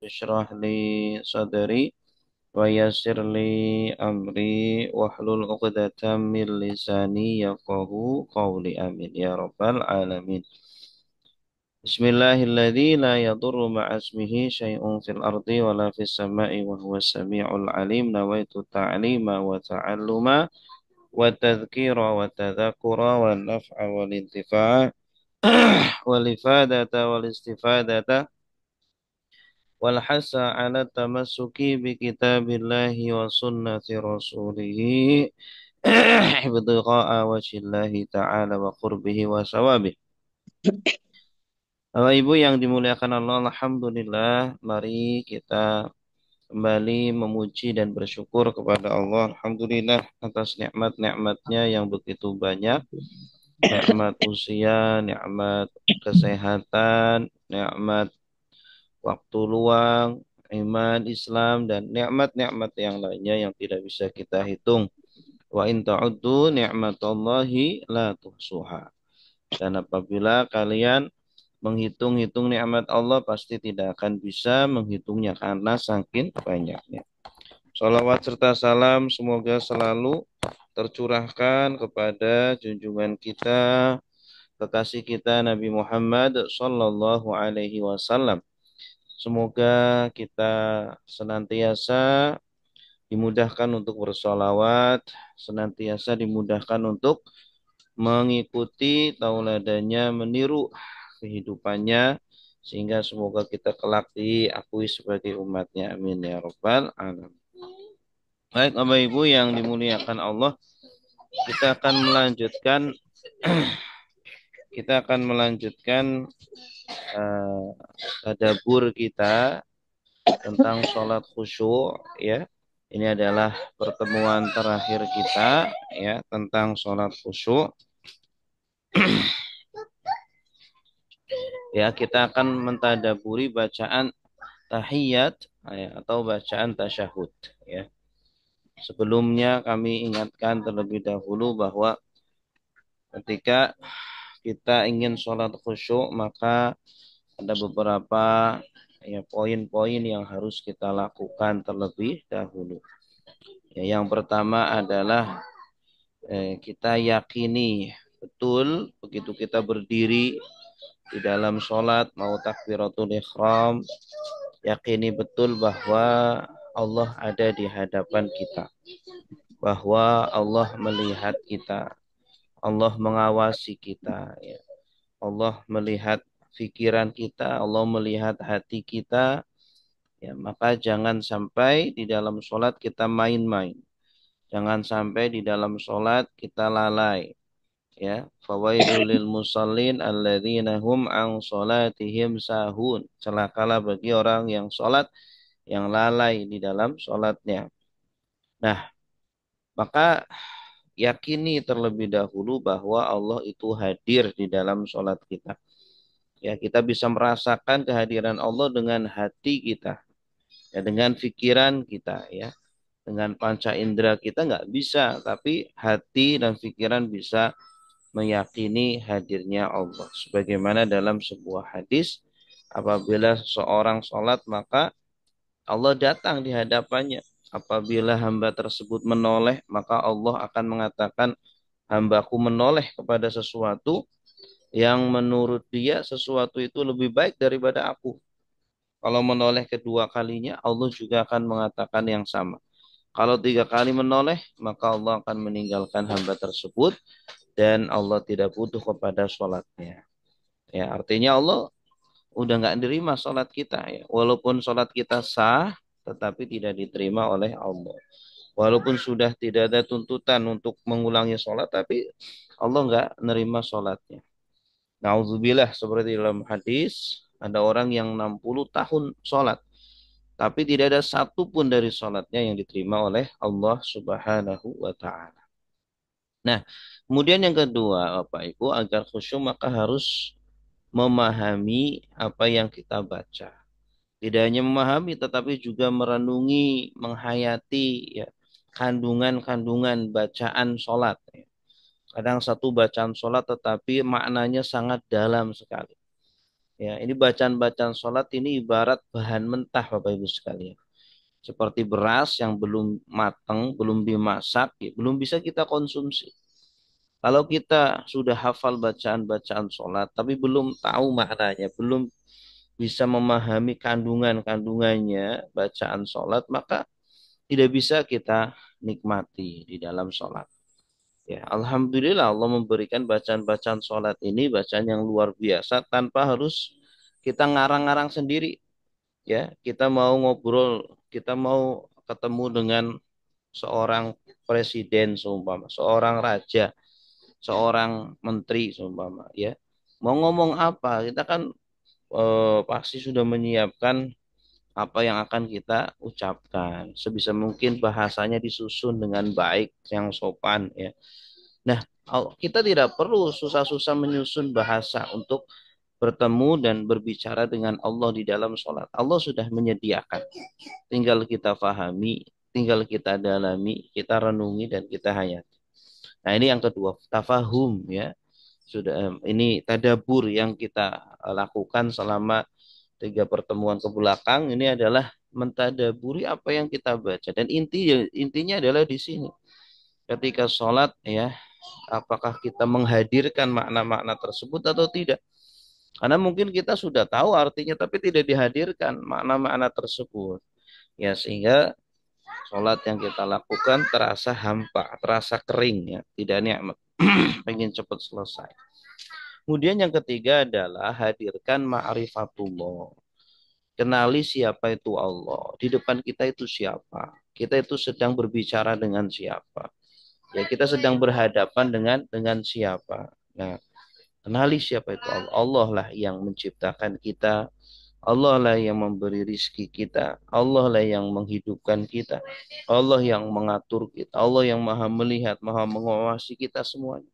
Ishrah li sadri wa yassir li amri wahlul 'uqdatam min lisani yafqahu qawli amin ya rabbal alamin. Bismillahilladzi la yadurru ma'a ismihi syai'un fil ardi wa la fis sama'i wa huwas sami'ul alim. Nawaitu ta'lima wa ta'alluma wa tadhkira wa tadhakkura wa naf'a wal intifa'a wal ifadata wal istifadata wal hasa ala tamassuki bi kitabillahi wa sunnati rasulih ibtigha'a wajhillahi ta'ala wa qurbihi wa sawabih. Bapak Ibu yang dimuliakan Allah, alhamdulillah, mari kita kembali memuji dan bersyukur kepada Allah. Alhamdulillah atas nikmat-nikmatnya yang begitu banyak. Nikmat usia, nikmat kesehatan, nikmat waktu luang, iman, Islam, dan nikmat-nikmat yang lainnya yang tidak bisa kita hitung. Wa in ta'uddu ni'matallahi la tuhsuha. Dan apabila kalian menghitung-hitung nikmat Allah, pasti tidak akan bisa menghitungnya karena saking banyaknya. Salawat serta salam semoga selalu tercurahkan kepada junjungan kita, kekasih kita Nabi Muhammad sallallahu alaihi wasallam. Semoga kita senantiasa dimudahkan untuk bersolawat, senantiasa dimudahkan untuk mengikuti tauladannya, meniru kehidupannya, sehingga semoga kita kelak diakui sebagai umatnya. Amin ya rabbal alamin. Baik Bapak Ibu yang dimuliakan Allah, kita akan melanjutkan tadabbur kita tentang sholat khusyuk ya. Ini adalah pertemuan terakhir kita ya tentang sholat khusyuk. Ya, kita akan mentadaburi bacaan tahiyat ya, atau bacaan tasyahud ya. Sebelumnya kami ingatkan terlebih dahulu bahwa ketika kita ingin sholat khusyuk maka ada beberapa ya poin-poin yang harus kita lakukan terlebih dahulu. Ya, yang pertama adalah kita yakini betul begitu kita berdiri di dalam sholat mau takbiratul ihram, yakini betul bahwa Allah ada di hadapan kita, bahwa Allah melihat kita, Allah mengawasi kita, ya. Allah melihat pikiran kita, Allah melihat hati kita, ya. Maka jangan sampai di dalam sholat kita main-main, jangan sampai di dalam sholat kita lalai. Ya, fawailul lil musallin alladzina hum an salatihim sahun. Celakalah bagi orang yang sholat yang lalai di dalam sholatnya. Nah, maka yakini terlebih dahulu bahwa Allah itu hadir di dalam sholat kita. Ya, kita bisa merasakan kehadiran Allah dengan hati kita, ya, dengan pikiran kita, ya, dengan panca indera kita nggak bisa, tapi hati dan pikiran bisa meyakini hadirnya Allah. Sebagaimana dalam sebuah hadis, apabila seorang sholat maka Allah datang di hadapannya. Apabila hamba tersebut menoleh, maka Allah akan mengatakan, hambaku menoleh kepada sesuatu yang menurut dia sesuatu itu lebih baik daripada aku. Kalau menoleh kedua kalinya, Allah juga akan mengatakan yang sama. Kalau tiga kali menoleh, maka Allah akan meninggalkan hamba tersebut dan Allah tidak butuh kepada sholatnya. Ya, artinya Allah udah nggak nerima sholat kita ya. Walaupun sholat kita sah, tetapi tidak diterima oleh Allah. Walaupun sudah tidak ada tuntutan untuk mengulangi sholat, tapi Allah nggak nerima sholatnya. Nauzubillah, seperti dalam hadis, ada orang yang 60 tahun sholat, tapi tidak ada satupun dari sholatnya yang diterima oleh Allah Subhanahu wa Ta'ala. Nah, kemudian yang kedua, Bapak Ibu, agar khusyuk maka harus memahami apa yang kita baca. Tidak hanya memahami, tetapi juga merenungi, menghayati ya, kandungan-kandungan bacaan sholat. Ya. Kadang satu bacaan sholat tetapi maknanya sangat dalam sekali. Ya, ini bacaan-bacaan sholat ini ibarat bahan mentah Bapak Ibu sekalian. Seperti beras yang belum matang, belum dimasak, ya, belum bisa kita konsumsi. Kalau kita sudah hafal bacaan-bacaan sholat, tapi belum tahu maknanya, belum bisa memahami kandungan-kandungannya bacaan sholat, maka tidak bisa kita nikmati di dalam sholat. Ya, Alhamdulillah Allah memberikan bacaan-bacaan sholat ini, bacaan yang luar biasa tanpa harus kita ngarang-ngarang sendiri. Ya, kita mau ngobrol, kita mau ketemu dengan seorang presiden seumpama, seorang raja, seorang menteri seumpama, ya. Mau ngomong apa, kita kan pasti sudah menyiapkan apa yang akan kita ucapkan. Sebisa mungkin bahasanya disusun dengan baik, yang sopan, ya. Nah, kita tidak perlu susah-susah menyusun bahasa untuk bertemu dan berbicara dengan Allah di dalam sholat. Allah sudah menyediakan. Tinggal kita fahami, tinggal kita dalami, kita renungi dan kita hayati. Nah, ini yang kedua, tafahum, ya. Sudah ini tadabur yang kita lakukan selama 3 pertemuan ke belakang ini adalah mentadaburi apa yang kita baca dan intinya adalah di sini. Ketika sholat, ya, apakah kita menghadirkan makna-makna tersebut atau tidak? Karena mungkin kita sudah tahu artinya tapi tidak dihadirkan makna-makna tersebut. Ya, sehingga sholat yang kita lakukan terasa hampa, terasa kering, ya, tidak nikmat. Pengen cepat selesai. Kemudian yang ketiga adalah hadirkan ma'rifatullah. Kenali siapa itu Allah. Di depan kita itu siapa. Kita itu sedang berbicara dengan siapa. Ya, kita sedang berhadapan dengan siapa. Nah, kenali siapa itu Allah. Allah lah yang menciptakan kita. Allah lah yang memberi rizki kita. Allah lah yang menghidupkan kita. Allah yang mengatur kita. Allah yang maha melihat, maha mengawasi kita semuanya.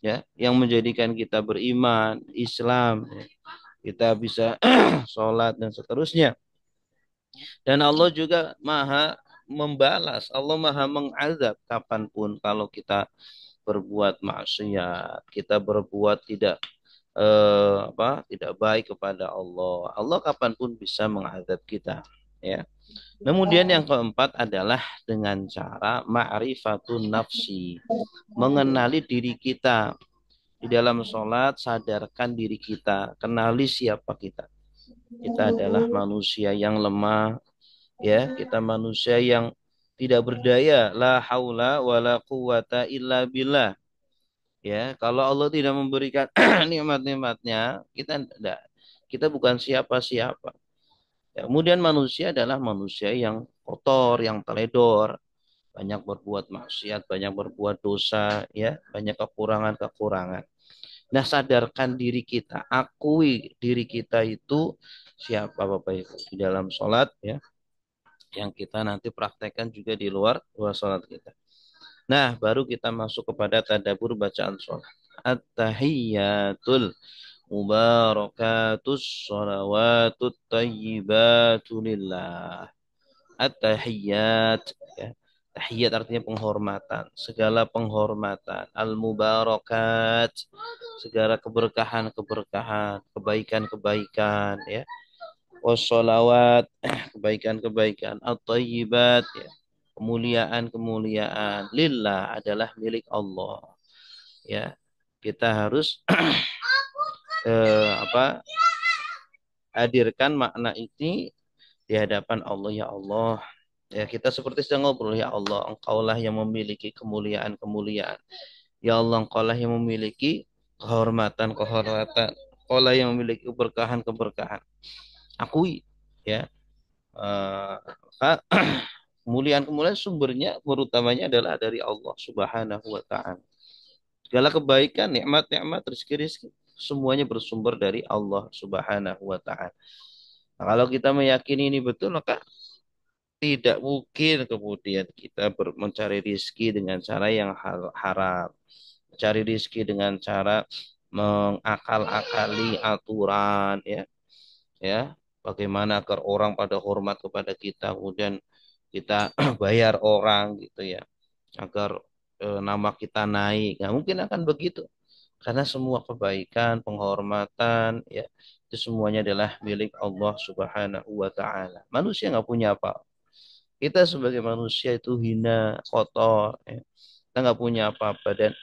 Ya, yang menjadikan kita beriman, Islam, ya. Kita bisa sholat dan seterusnya. Dan Allah juga maha membalas. Allah maha mengazab kapanpun kalau kita berbuat maksiat, kita berbuat tidak baik kepada Allah. Allah kapanpun bisa menghadap kita, ya. Kemudian yang keempat adalah dengan cara ma'rifatun nafsi, mengenali diri kita. Di dalam sholat sadarkan diri kita, kenali siapa kita. Kita adalah manusia yang lemah, ya. Kita manusia yang tidak berdaya, la haula wala quwata illa billah. Ya, kalau Allah tidak memberikan nikmat-nikmatnya, kita tidak, kita bukan siapa-siapa. Ya, kemudian manusia adalah manusia yang kotor, yang teledor, banyak berbuat maksiat, banyak berbuat dosa, ya, banyak kekurangan-kekurangan. Nah, sadarkan diri kita, akui diri kita itu siapa Bapak Ibu di dalam sholat, ya, yang kita nanti praktekkan juga di luar sholat kita. Nah, baru kita masuk kepada tadabbur bacaan sholat. At-tahiyyatul mubarakatus sholawatut tayyibatu lillah. At-tahiyyat, ya. Tahiyyat artinya penghormatan, segala penghormatan. Al-mubarakat, segala keberkahan-keberkahan, kebaikan-kebaikan, ya. Wassalawat, kebaikan-kebaikan. At-tayyibat, ya. Kemuliaan-kemuliaan lillah adalah milik Allah, ya. Kita harus hadirkan makna ini di hadapan Allah. Ya Allah, ya, kita seperti sedang ngobrol. Ya Allah, Engkaulah yang memiliki kemuliaan-kemuliaan. Ya Allah, Engkaulah yang memiliki kehormatan-kehormatan. Engkaulah yang memiliki keberkahan-keberkahan. Akui, ya. Eh, Kemuliaan-kemuliaan sumbernya terutamanya adalah dari Allah Subhanahu wa taala. Segala kebaikan, nikmat-nikmat, rezeki-rezeki semuanya bersumber dari Allah Subhanahu wa taala. Nah, kalau kita meyakini ini betul, maka tidak mungkin kemudian kita mencari rezeki dengan cara yang haram. Mencari rezeki dengan cara mengakal-akali aturan, ya. Ya, bagaimana agar orang pada hormat kepada kita, kemudian kita bayar orang gitu, ya, agar nama kita naik. Nggak mungkin akan begitu. Karena semua kebaikan, penghormatan, ya itu semuanya adalah milik Allah Subhanahu wa taala. Manusia nggak punya apa. Kita sebagai manusia itu hina, kotor, ya. Kita nggak punya apa-apa dan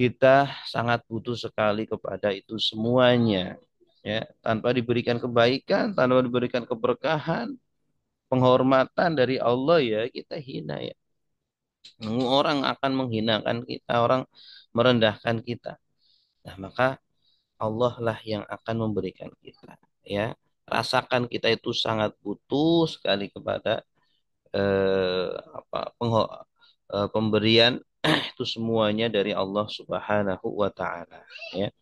kita sangat butuh sekali kepada itu semuanya. Ya, tanpa diberikan kebaikan, tanpa diberikan keberkahan, penghormatan dari Allah ya kita hina ya. Orang akan menghinakan kita, orang merendahkan kita. Nah, maka Allah lah yang akan memberikan kita. Ya, rasakan kita itu sangat butuh sekali kepada eh, apa pemberian itu semuanya dari Allah Subhanahu wa taala. Ya.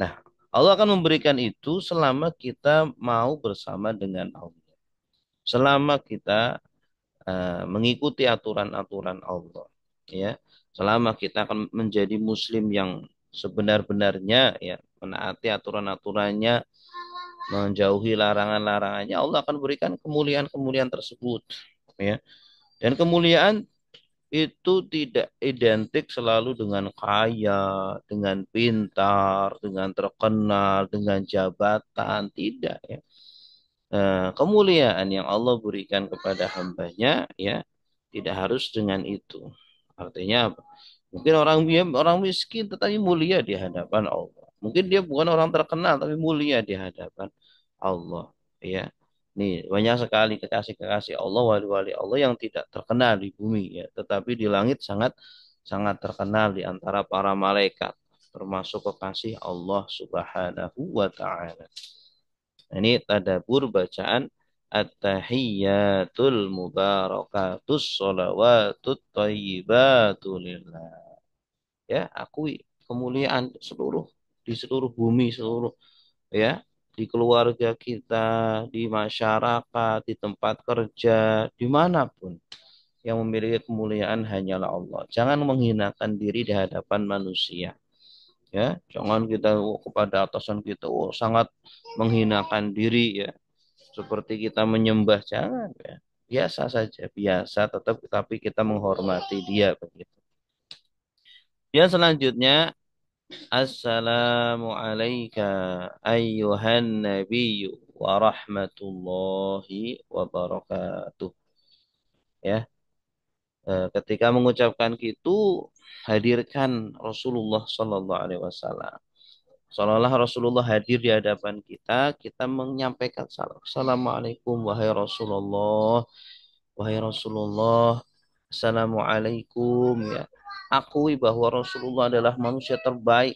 Nah, Allah akan memberikan itu selama kita mau bersama dengan Allah. Selama kita mengikuti aturan-aturan Allah, ya. Selama kita akan menjadi muslim yang sebenar-benarnya, ya, menaati aturan-aturannya, menjauhi larangan-larangannya, Allah akan berikan kemuliaan-kemuliaan tersebut, ya. Dan kemuliaan itu tidak identik selalu dengan kaya, dengan pintar, dengan terkenal, dengan jabatan, tidak, ya. Kemuliaan yang Allah berikan kepada hambanya ya tidak harus dengan itu. Artinya apa? Mungkin orang miskin tetapi mulia di hadapan Allah. Mungkin dia bukan orang terkenal tapi mulia di hadapan Allah. Ya, nih banyak sekali kekasih-kekasih Allah, wali-wali Allah yang tidak terkenal di bumi ya, tetapi di langit sangat sangat terkenal di antara para malaikat, termasuk kekasih Allah Subhanahu wa taala. Ini tadabbur bacaan at-tahiyyatul mubarakatus sholawatut thayyibatu lillah. Ya, akui kemuliaan di seluruh bumi, seluruh ya, di keluarga kita, di masyarakat, di tempat kerja, dimanapun yang memiliki kemuliaan hanyalah Allah. Jangan menghinakan diri di hadapan manusia. Ya, jangan kita kepada atasan kita sangat menghinakan diri ya seperti kita menyembah, jangan ya. Biasa saja, biasa tetap tapi kita menghormati dia begitu. Yang selanjutnya, Assalamu alayka ayyuhan nabiyyu wa rahmatullahi wa barakatuh. Ya, ketika mengucapkan itu hadirkan Rasulullah Sallallahu Alaihi Wasallam. Seolah-olah Rasulullah hadir di hadapan kita, kita menyampaikan salam. Assalamualaikum wahai Rasulullah. Wahai Rasulullah, Assalamualaikum ya. Akui bahwa Rasulullah adalah manusia terbaik.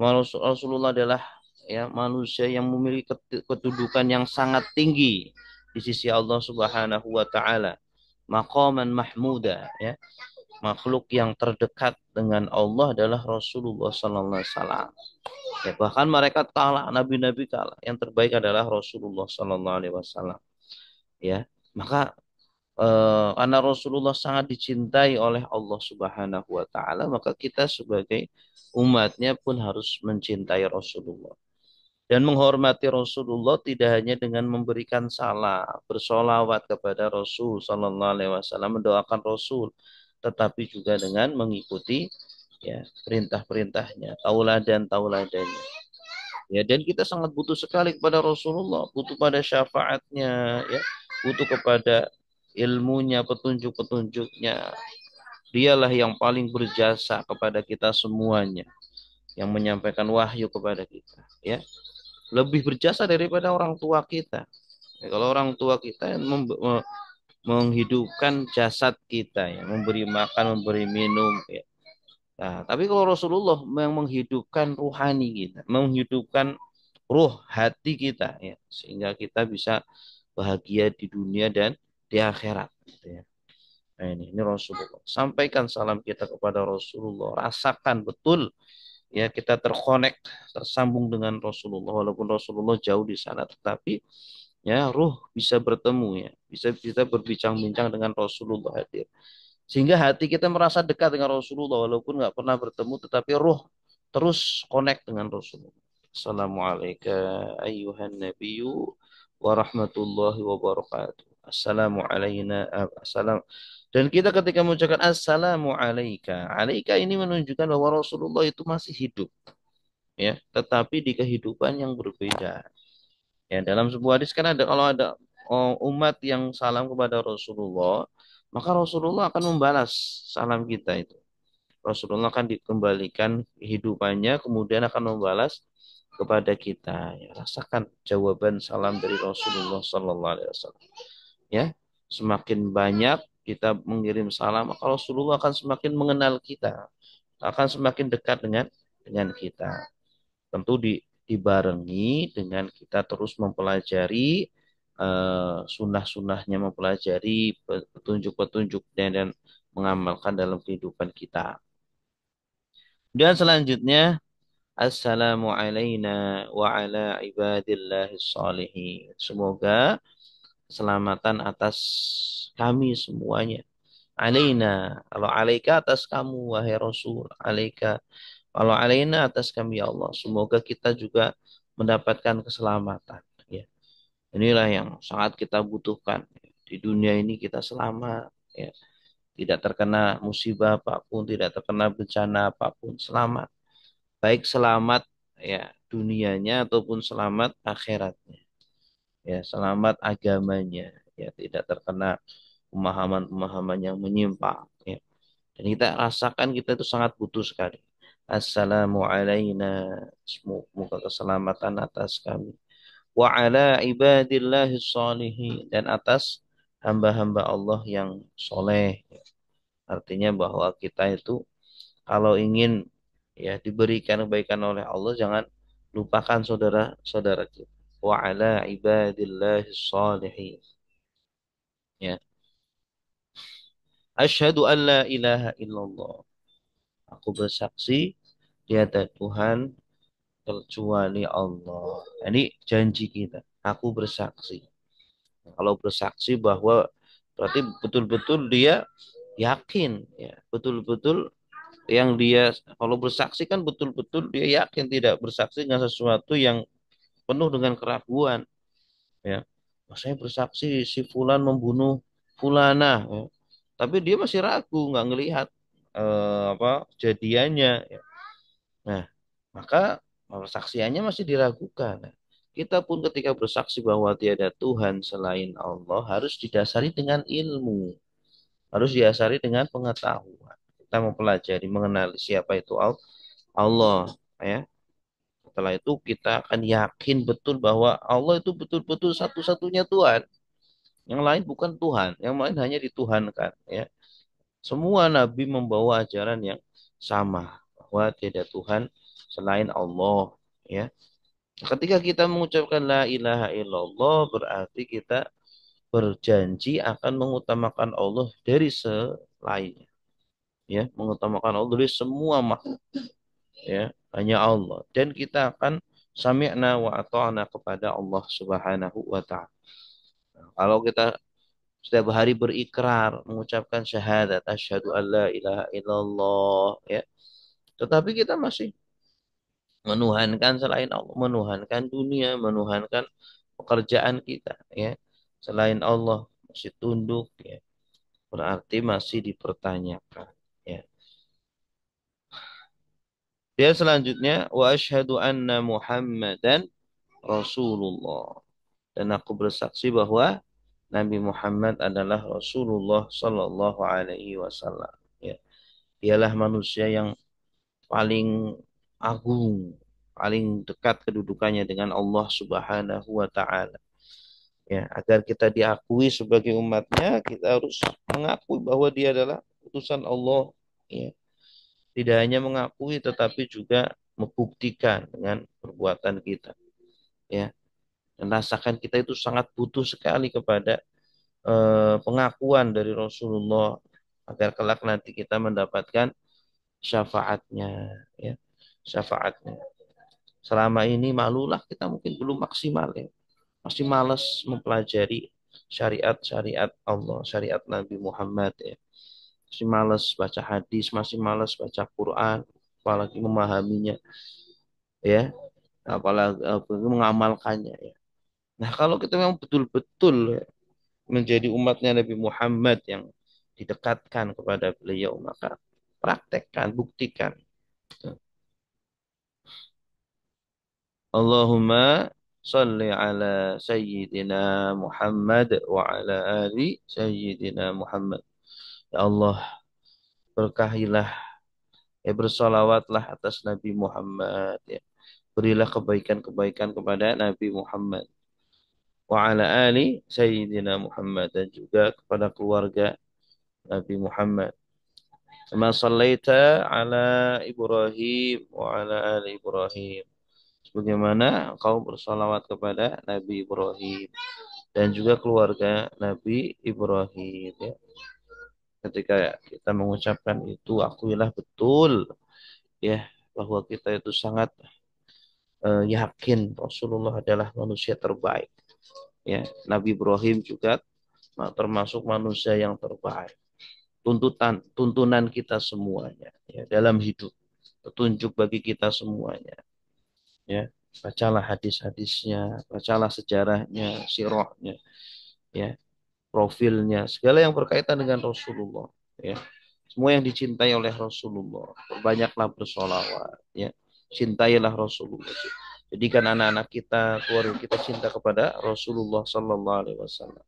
Rasulullah adalah ya manusia yang memiliki kedudukan yang sangat tinggi di sisi Allah Subhanahu wa taala. Maqaman mahmuda ya. Makhluk yang terdekat dengan Allah adalah Rasulullah sallallahu alaihi wasallam. Ya, bahkan mereka kalah, nabi-nabi kalah. Yang terbaik adalah Rasulullah sallallahu alaihi wasallam. Ya, maka karena Rasulullah sangat dicintai oleh Allah Subhanahu wa taala, maka kita sebagai umatnya pun harus mencintai Rasulullah dan menghormati Rasulullah tidak hanya dengan memberikan salam, bersolawat kepada Rasul sallallahu alaihi wasallam, mendoakan Rasul, tetapi juga dengan mengikuti ya perintah-perintahnya, tauladan-tauladannya. Ya, dan kita sangat butuh sekali kepada Rasulullah, butuh pada syafaatnya, ya, butuh kepada ilmunya, petunjuk-petunjuknya. Dialah yang paling berjasa kepada kita semuanya, yang menyampaikan wahyu kepada kita. Ya, lebih berjasa daripada orang tua kita. Ya, kalau orang tua kita yang menghidupkan jasad kita, ya, memberi makan, memberi minum, ya. Nah, tapi kalau Rasulullah yang menghidupkan ruhani kita, menghidupkan ruh hati kita, ya, sehingga kita bisa bahagia di dunia dan di akhirat. Gitu ya. Nah, ini Rasulullah. Sampaikan salam kita kepada Rasulullah. Rasakan betul ya kita terkonek, tersambung dengan Rasulullah. Walaupun Rasulullah jauh di sana, tetapi ya ruh bisa bertemu ya, bisa kita berbincang-bincang dengan Rasulullah hadir. Sehingga hati kita merasa dekat dengan Rasulullah walaupun nggak pernah bertemu, tetapi ruh terus connect dengan Rasulullah. Assalamualaikum ayuhan nabiyyu warahmatullahi wabarakatuh. Assalamu alayna. Dan kita ketika mengucapkan assalamu alayka, alayka ini menunjukkan bahwa Rasulullah itu masih hidup, ya, tetapi di kehidupan yang berbeda. Ya, dalam sebuah hadis kan ada kalau ada umat yang salam kepada Rasulullah, maka Rasulullah akan membalas salam kita itu. Rasulullah akan dikembalikan kehidupannya, kemudian akan membalas kepada kita. Ya, rasakan jawaban salam dari Rasulullah Sallallahu Alaihi Wasallam. Ya, semakin banyak kita mengirim salam, maka Rasulullah akan semakin mengenal kita, akan semakin dekat dengan kita. Tentu dibarengi dengan kita terus mempelajari sunnah-sunnahnya, mempelajari petunjuk-petunjuknya dan mengamalkan dalam kehidupan kita. Dan selanjutnya, assalamu alayna wa ala ibadillahi salihin. Semoga keselamatan atas kami semuanya. Alaina, kalau alaika atas kamu wahai Rasul, alaika. Kalau alaina atas kami ya Allah. Semoga kita juga mendapatkan keselamatan. Ya. Inilah yang sangat kita butuhkan. Di dunia ini kita selamat. Ya. Tidak terkena musibah apapun, tidak terkena bencana apapun, selamat. Baik selamat ya dunianya ataupun selamat akhiratnya. Ya, selamat agamanya. Ya, tidak terkena pemahaman-pemahaman yang menyimpang. Ya. Dan kita rasakan kita itu sangat butuh sekali. Assalamu alayna. Semoga keselamatan atas kami. Wa ala ibadillahi salihin. Dan atas hamba-hamba Allah yang soleh. Artinya bahwa kita itu kalau ingin ya diberikan kebaikan oleh Allah, jangan lupakan saudara-saudara kita. Wa ala ibadillahi salihin. Ya. Asyhadu an la ilaha illallah. Aku bersaksi tiada Tuhan kecuali Allah. Ini janji kita. Aku bersaksi. Kalau bersaksi bahwa berarti betul-betul dia yakin, ya, betul-betul yang dia kalau bersaksi kan betul-betul dia yakin, tidak bersaksi dengan sesuatu yang penuh dengan keraguan, ya. Oh, saya bersaksi si fulan membunuh fulana, ya. Tapi dia masih ragu, nggak ngelihat apa kejadiannya, ya. Nah, maka persaksiannya masih diragukan. Nah, kita pun ketika bersaksi bahwa tiada Tuhan selain Allah harus didasari dengan ilmu, harus didasari dengan pengetahuan. Kita mempelajari, mengenali siapa itu Allah, ya. Setelah itu kita akan yakin betul bahwa Allah itu betul-betul satu-satunya Tuhan. Yang lain bukan Tuhan, yang lain hanya dituhankan, ya. Semua nabi membawa ajaran yang sama bahwa tidak Tuhan selain Allah, ya. Ketika kita mengucapkan la ilaha illallah berarti kita berjanji akan mengutamakan Allah dari selainnya, ya, mengutamakan Allah dari semua makhluk, ya, hanya Allah, dan kita akan sami'na wa ata'na kepada Allah Subhanahu wa taala. Kalau kita setiap hari berikrar mengucapkan syahadat asyhadu alla ilaha illallah, ya, tetapi kita masih menuhankan selain Allah, menuhankan dunia, menuhankan pekerjaan kita, ya, selain Allah, masih tunduk, ya, berarti masih dipertanyakan, ya. Dia selanjutnya wa asyhadu anna Muhammadan Rasulullah, dan aku bersaksi bahwa Nabi Muhammad adalah Rasulullah Sallallahu Alaihi Wasallam. Ya, dialah manusia yang paling agung, paling dekat kedudukannya dengan Allah Subhanahu Wa Taala. Ya, agar kita diakui sebagai umatnya, kita harus mengakui bahwa dia adalah utusan Allah. Ya, tidak hanya mengakui, tetapi juga membuktikan dengan perbuatan kita. Ya, dan rasakan kita itu sangat butuh sekali kepada pengakuan dari Rasulullah agar kelak nanti kita mendapatkan syafaatnya, ya, syafaatnya. Selama ini malulah kita mungkin belum maksimal, ya, masih malas mempelajari syariat-syariat Allah, syariat Nabi Muhammad, ya, masih malas baca hadis, masih malas baca Quran, apalagi memahaminya, ya, apalagi mengamalkannya, ya. Nah, kalau kita memang betul-betul menjadi umatnya Nabi Muhammad yang didekatkan kepada beliau, maka praktekkan, buktikan. Allahumma salli ala Sayyidina Muhammad wa ala ali Sayyidina Muhammad. Ya Allah, berkahilah, bersolawatlah atas Nabi Muhammad. Ya. Berilah kebaikan-kebaikan kepada Nabi Muhammad. Wa ala ali Sayyidina Muhammad. Dan juga kepada keluarga Nabi Muhammad. Kama sallaita ala Ibrahim wa ala ali Ibrahim. Sebagaimana engkau bersalawat kepada Nabi Ibrahim dan juga keluarga Nabi Ibrahim. Ya. Ketika kita mengucapkan itu, akuilah betul ya bahwa kita itu sangat yakin Rasulullah adalah manusia terbaik. Ya, Nabi Ibrahim juga termasuk manusia yang terbaik. Tuntunan kita semuanya ya, dalam hidup, petunjuk bagi kita semuanya. Ya, bacalah hadis-hadisnya, bacalah sejarahnya, sirahnya, ya, profilnya, segala yang berkaitan dengan Rasulullah. Ya, semua yang dicintai oleh Rasulullah. Banyaklah bersolawat. Ya, cintailah Rasulullah. Jadikan anak-anak kita, keluarga kita cinta kepada Rasulullah Sallallahu Alaihi Wasallam.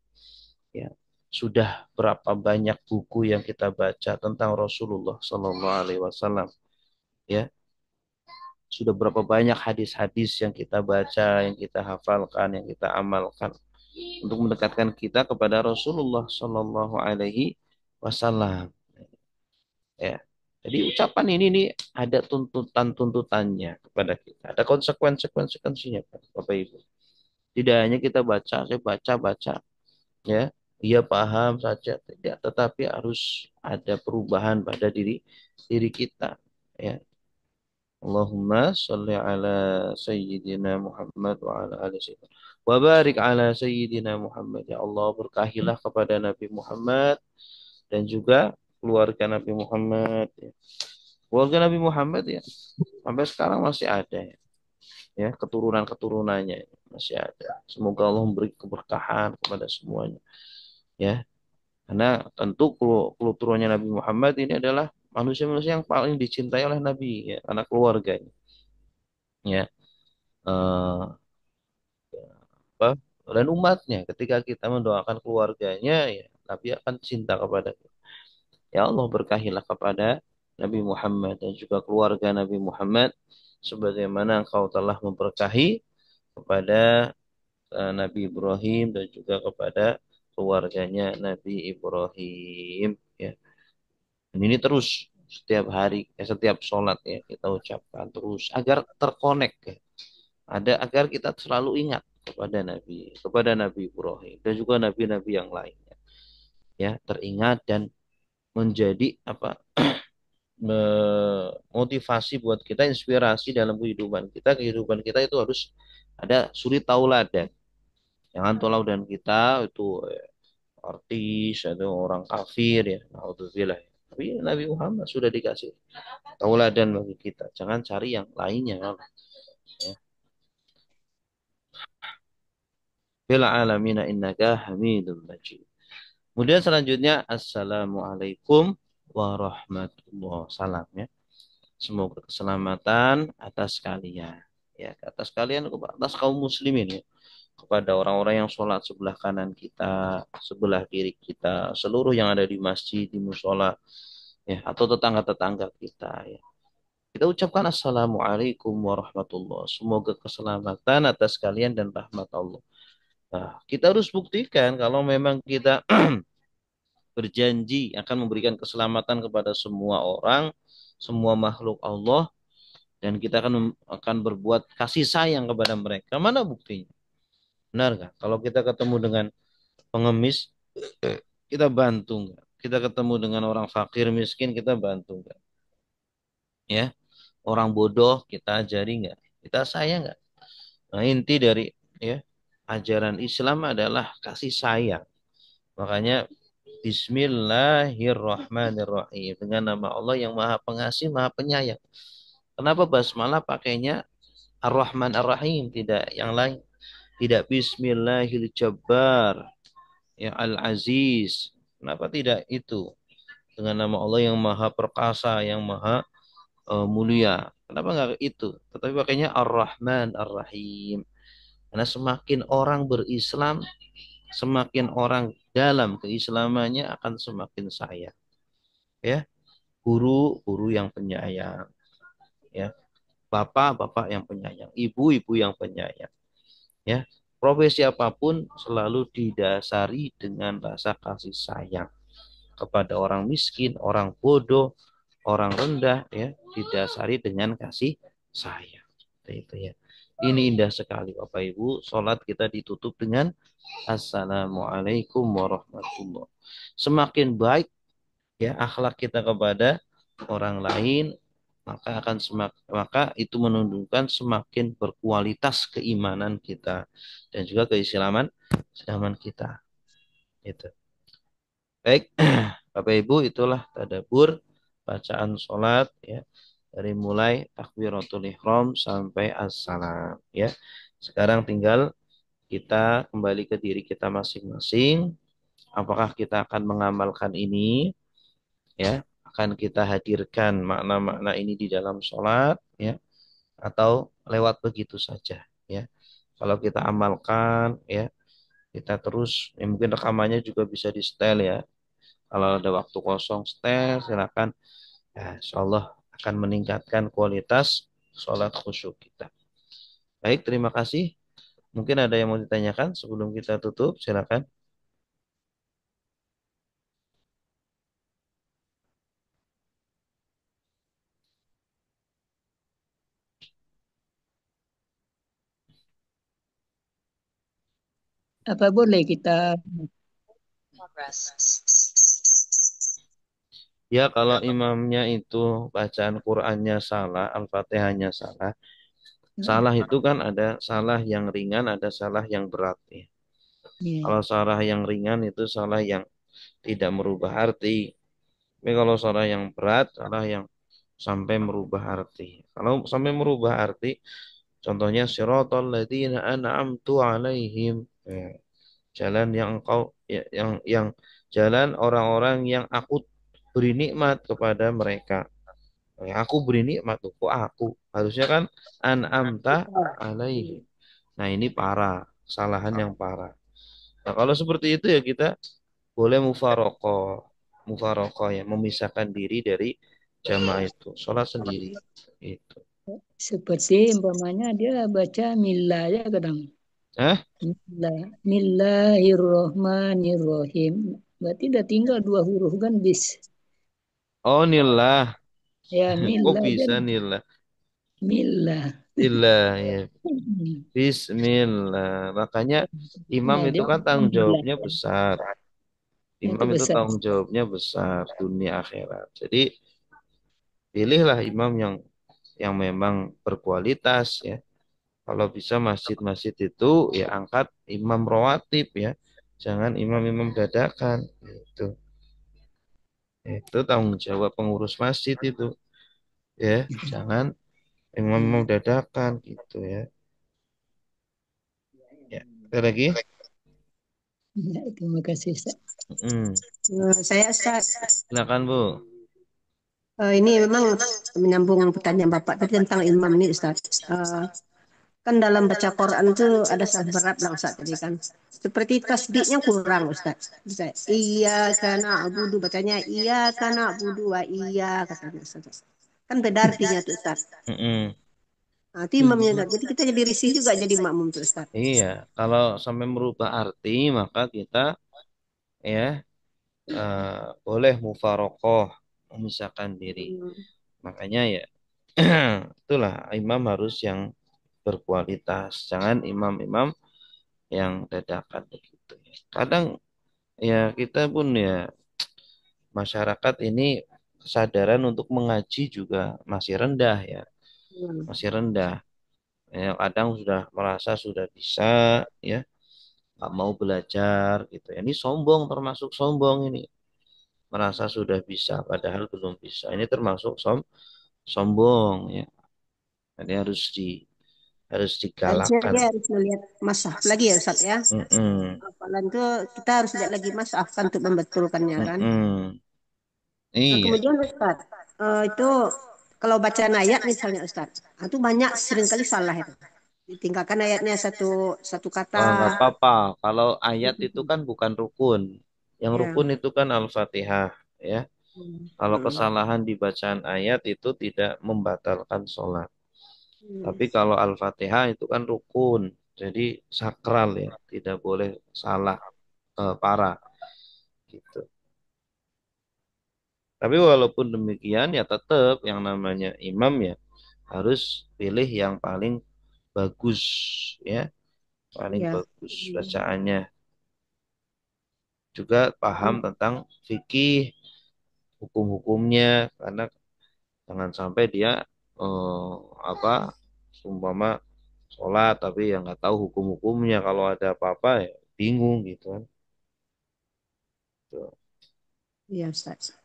Ya, sudah berapa banyak buku yang kita baca tentang Rasulullah Sallallahu Alaihi Wasallam. Ya, sudah berapa banyak hadis-hadis yang kita baca, yang kita hafalkan, yang kita amalkan untuk mendekatkan kita kepada Rasulullah Sallallahu Alaihi Wasallam. Ya. Jadi ucapan ini nih ada tuntutannya kepada kita, ada konsekuensinya, Bapak Ibu. Tidak hanya kita baca, saya baca, ya, ia paham saja, tidak, tetapi harus ada perubahan pada diri diri kita. Ya. Allahumma sholli ala Sayyidina Muhammad wa ala ali Sayyidina. Wa barik ala Sayyidina Muhammad. Ya Allah, berkahilah kepada Nabi Muhammad dan juga keluarga Nabi Muhammad. Ya. Keluarga Nabi Muhammad ya sampai sekarang masih ada ya, ya keturunan-keturunannya masih ada. Semoga Allah memberi keberkahan kepada semuanya. Ya, karena tentu keturunannya Nabi Muhammad ini adalah manusia-manusia yang paling dicintai oleh Nabi, ya, anak keluarganya. Ya, apa, dan umatnya ketika kita mendoakan keluarganya ya Nabi akan cinta kepada kita. Ya Allah berkahilah kepada Nabi Muhammad dan juga keluarga Nabi Muhammad sebagaimana engkau telah memberkahi kepada Nabi Ibrahim dan juga kepada keluarganya Nabi Ibrahim ya. Dan ini terus setiap hari setiap sholat ya kita ucapkan terus agar terkonek ya. Ada agar kita selalu ingat kepada Nabi Ibrahim dan juga nabi-nabi yang lainnya ya teringat dan menjadi apa motivasi buat kita inspirasi dalam kehidupan kita itu harus ada suri tauladan jangan tauladan kita itu artis atau orang kafir ya naudzubillah tapi Nabi Muhammad sudah dikasih tauladan bagi kita jangan cari yang lainnya ya. Fil alamina innaka hamidum majid. Kemudian selanjutnya Assalamualaikum warahmatullahi wabarakatuh. Ya. Semoga keselamatan atas kalian. Ya, atas kalian, atas kaum muslimin ya. Kepada orang-orang yang sholat sebelah kanan kita, sebelah kiri kita, seluruh yang ada di masjid, di musola, ya, atau tetangga-tetangga kita. Ya. Kita ucapkan Assalamualaikum warahmatullahi wabarakatuh. Semoga keselamatan atas kalian dan rahmat Allah. Nah, kita harus buktikan kalau memang kita berjanji akan memberikan keselamatan kepada semua orang, semua makhluk Allah, dan kita akan berbuat kasih sayang kepada mereka. Mana buktinya? Benar nggak? Kalau kita ketemu dengan pengemis, kita bantu nggak? Kita ketemu dengan orang fakir miskin, kita bantu nggak? Ya, orang bodoh kita ajari nggak? Kita sayang nggak? Nah, inti dari ya ajaran Islam adalah kasih sayang. Makanya Bismillahirrahmanirrahim. Dengan nama Allah yang Maha Pengasih, Maha Penyayang. Kenapa basmalah pakainya Ar-Rahman Ar-Rahim, tidak yang lain? Tidak Bismillahil Jabbar, ya Al-Aziz. Kenapa tidak itu? Dengan nama Allah yang maha perkasa, yang maha mulia. Kenapa nggak itu? Tetapi pakainya Ar-Rahman, Ar-Rahim. Karena semakin orang berislam, semakin orang dalam keislamannya akan semakin sayang. Ya, guru yang penyayang. Ya, bapak yang penyayang, ibu yang penyayang. Ya, profesi apapun selalu didasari dengan rasa kasih sayang kepada orang miskin, orang bodoh, orang rendah, ya didasari dengan kasih sayang. Itu ya. Ini indah sekali Bapak Ibu. Sholat kita ditutup dengan Assalamualaikum warahmatullahi. Semakin baik ya akhlak kita kepada orang lain, maka itu menunjukkan semakin berkualitas keimanan kita dan juga keislaman kita. Itu. Baik, Bapak Ibu, itulah tadabbur bacaan sholat ya dari mulai takbiratul ihram sampai assalam ya. Sekarang tinggal kita kembali ke diri kita masing-masing. Apakah kita akan mengamalkan ini ya? Akan kita hadirkan makna-makna ini di dalam sholat ya atau lewat begitu saja ya. Kalau kita amalkan ya, kita terus ya mungkin rekamannya juga bisa di setel ya. Kalau ada waktu kosong setel silakan. Ya, insya Allah akan meningkatkan kualitas sholat khusyuk kita. Baik, terima kasih. Mungkin ada yang mau ditanyakan sebelum kita tutup, silakan. Apa boleh kita Ya, kalau imamnya itu bacaan Qur'annya salah, Al-Fatihahnya salah. Salah itu kan ada salah yang ringan, ada salah yang berat ya. ya, Kalau salah yang ringan itu salah yang tidak merubah arti. Tapi kalau salah yang berat, salah yang sampai merubah arti. Kalau sampai merubah arti, contohnya siratal ladzina an'amtu alaihim. Ya, jalan yang engkau yang jalan orang-orang yang aku beri nikmat kepada mereka. Aku beri nikmat tuh, kok aku? Harusnya kan an'amta alaihim. Nah, ini parah, kesalahan yang parah. Nah, kalau seperti itu ya kita boleh mufarokoh ya, memisahkan diri dari jamaah itu, sholat sendiri. Itu. seperti umpamanya dia baca mila ya kadang. Hah? Bismillahirrohmanirrohim. Berarti udah tinggal dua huruf kan bis. Oh, nillah. Ya Kok mila aja. bisa nillah? Mila. Nillah ya. Bismillah. Makanya imam Ya itu dia kan tanggung mila. jawabnya besar. Itu Imam itu besar. tanggung jawabnya besar dunia akhirat. Jadi pilihlah imam yang memang berkualitas ya. Kalau bisa masjid-masjid itu ya angkat imam rawatib ya. Jangan imam-imam dadakan. Itu tanggung jawab pengurus masjid itu ya. Jangan imam-imam dadakan gitu ya. Ya, ada lagi? Ya, terima kasih Ustaz. Hmm. Saya Ustaz, Silakan Bu. ini memang menyambung pertanyaan Bapak tadi tentang imam ini Ustaz. Kan dalam baca Quran itu ada salah berat lah Ustaz tadi kan. Seperti tasbihnya kurang Ustaz. Iya karena abudu bacanya iya karena abudu wa iya katanya Ustaz. Kan beda artinya tuh Ustaz. Mm-mm. Nah, itu imamnya Ustaz. Jadi kita jadi risih juga jadi makmum tuh Ustaz. Iya, kalau sampai merubah arti maka kita ya boleh mufarokoh memisahkan diri. Hmm. Makanya ya itulah imam harus yang berkualitas. Jangan imam-imam yang dadakan begitu. Kadang ya kita pun ya masyarakat ini kesadaran untuk mengaji juga masih rendah ya, Hmm. masih rendah. Ya, kadang sudah merasa sudah bisa ya, nggak mau belajar gitu. Ini sombong termasuk sombong ini. Merasa sudah bisa padahal belum bisa. Ini termasuk sombong ya. Ini harus Harusnya digalakkan. dia harus melihat mashaf lagi ya Ustaz ya. Mm-mm. Hafalan tuh kita harus lihat lagi mashaf kan untuk membetulkannya kan. Mm-mm. Nah, Iya. kemudian Ustaz, itu kalau bacaan ayat misalnya Ustaz, itu banyak seringkali salah itu. Ditinggalkan ayatnya satu satu kata. Oh, nggak apa-apa. Kalau ayat itu kan bukan rukun. Yang Ya. rukun itu kan Al-Fatihah, ya. Kalau Hmm. kesalahan di bacaan ayat itu tidak membatalkan sholat. Hmm. Tapi kalau Al-Fatihah itu kan rukun. Jadi sakral ya. Tidak boleh salah parah gitu. Tapi walaupun demikian ya tetap yang namanya imam ya harus pilih yang paling bagus ya. Paling Ya. bagus bacaannya. Juga paham tentang fikih hukum-hukumnya karena jangan sampai dia eh, apa umpama sholat tapi yang nggak tahu hukum-hukumnya kalau ada apa-apa ya bingung gitu kan. Tuh. Iya Ustaz.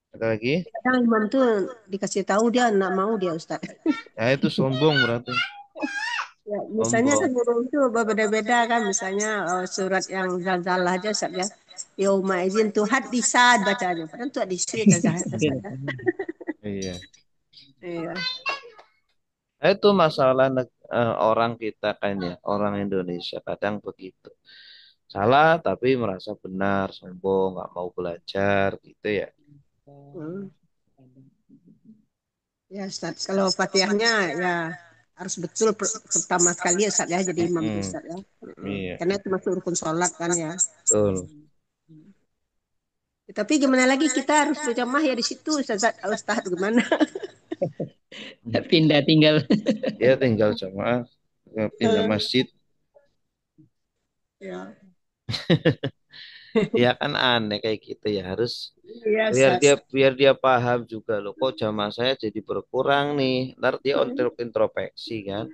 Ada lagi? Kadang imam tuh dikasih tahu dia nggak mau dia Ustaz. Ya itu sombong berarti. Ya, misalnya kan Sombong. guru itu berbeda-beda kan, misalnya surat yang zalzalah aja Ustaz ya. Yauma izin tuhat disad bacanya. Padahal tuhat disir Ustaz ya. Iya. Iya. Nah, itu masalah orang kita kan ya, orang Indonesia kadang begitu. Salah tapi merasa benar, sombong, nggak mau belajar gitu ya. Hmm. Ya Ustaz, kalau Fatihahnya ya harus betul pertama sekali ya Ustaz ya jadi imam itu Mm-mm. Ustaz ya. Iya, Karena itu masuk rukun sholat kan ya. betul. Ya, tapi gimana lagi kita harus berjamaah ya di situ Ustaz, Ustaz gimana? Pindah tinggal. Dia tinggal jamaah, pindah masjid. Ya. Ya kan aneh kayak gitu ya harus Iya biar Ustaz. dia paham juga loh kok jamaah saya jadi berkurang nih. Ntar dia introspeksi kan.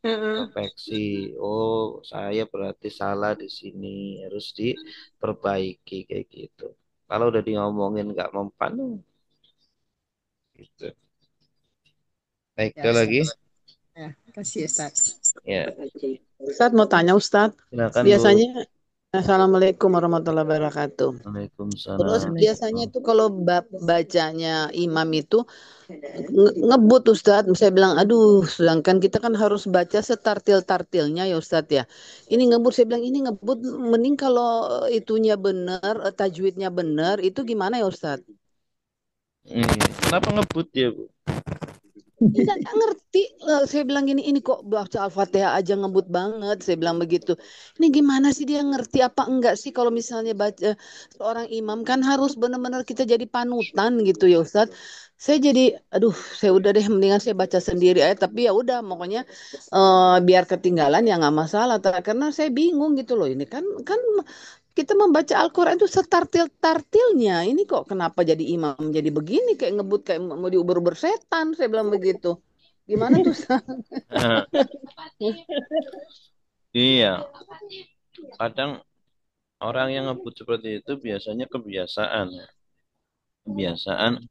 Heeh. Introspeksi. Oh, saya berarti salah di sini harus diperbaiki kayak gitu. Kalau udah di ngomongin nggak mempan, gitu. Baik, Ya ada lagi? Ustaz. Ya, kasih Ustaz. Ya, Ustadz mau tanya Ustadz, silakan Bu. biasanya Assalamualaikum warahmatullahi wabarakatuh. Terus Waalaikumsalam. biasanya tuh kalau bacanya imam itu ngebut Ustadz, saya bilang, aduh, sedangkan kita kan harus baca setartil-tartilnya ya Ustadz ya. Ini ngebut, saya bilang ini ngebut, mending kalau itunya benar, tajwidnya benar, itu gimana ya Ustadz? Iya. Kenapa ngebut ya, Bu? Enggak ngerti. Saya bilang gini, ini kok baca Al-Fatihah aja ngebut banget. Saya bilang begitu. Ini gimana sih dia ngerti apa enggak sih kalau misalnya baca seorang imam kan harus benar-benar kita jadi panutan gitu ya Ustadz. Saya jadi, aduh, saya udah deh mendingan saya baca sendiri aja. Tapi ya udah, pokoknya biar ketinggalan ya nggak masalah. Karena saya bingung gitu loh. Ini kan kita membaca Al-Quran itu setartil-tartilnya. Ini kok kenapa jadi imam jadi begini kayak ngebut kayak mau diuber-uber setan. Saya bilang begitu. Gimana tuh? Iya, kadang orang yang ngebut seperti itu biasanya kebiasaan. Kebiasaan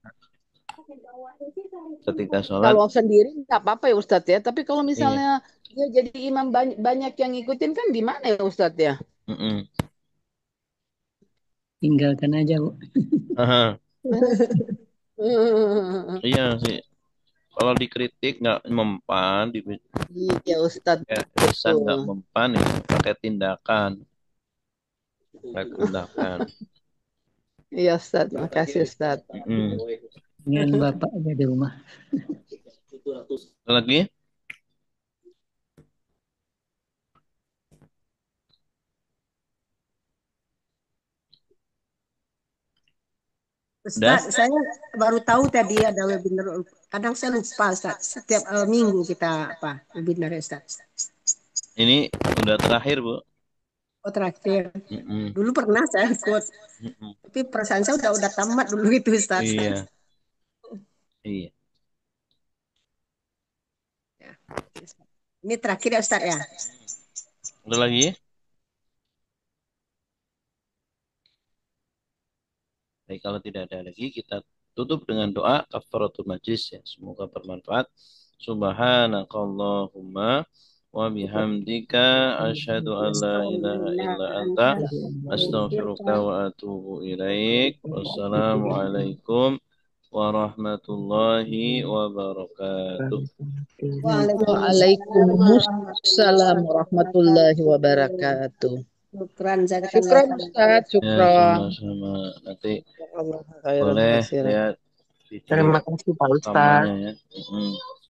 ketika sholat. Kalau sendiri nggak apa-apa ya Ustadz ya. Tapi kalau Iya. misalnya dia jadi imam banyak yang ngikutin kan gimana ya Ustadz ya? Mm-mm. Tinggalkan aja, Bu. Aha. Iya sih. Kalau dikritik nggak mempan, Iya Ustadz ya, lisan betul. nggak mempan, ya pakai tindakan. Pakai tindakan. Iya Ustadz, makasih Ustadz. Mm-mm. Dengan Bapak aja di rumah. Ada lagi? Udah? Ustaz, saya baru tahu tadi ada webinar. Kadang saya lupa Ustaz. Setiap minggu kita apa webinar ya, Ustaz. Ini udah terakhir, Bu. Oh terakhir. Mm-mm. Dulu pernah saya ikut. Mm-mm. Tapi perasaan saya udah tamat dulu itu Ustaz. Iya, iya. Ya. Ini terakhir ya Ustaz ya. Ada lagi? Baik, kalau tidak ada lagi, kita tutup dengan doa kafaratul majlis ya. Semoga bermanfaat. Subhanakallahumma wa bihamdika asyhadu an la ilaha illa anta astaghfiruka wa atubu ilaik. Wassalamualaikum warahmatullahi wabarakatuh. Waalaikumsalam warahmatullahi wabarakatuh. Syukran, Syukran jazakallah. Ustaz, Ya, syukran. sama-sama. Nanti Jazakallah khairan boleh katsiran. lihat video Terima kasih Pak Ustadz. rekamannya ya.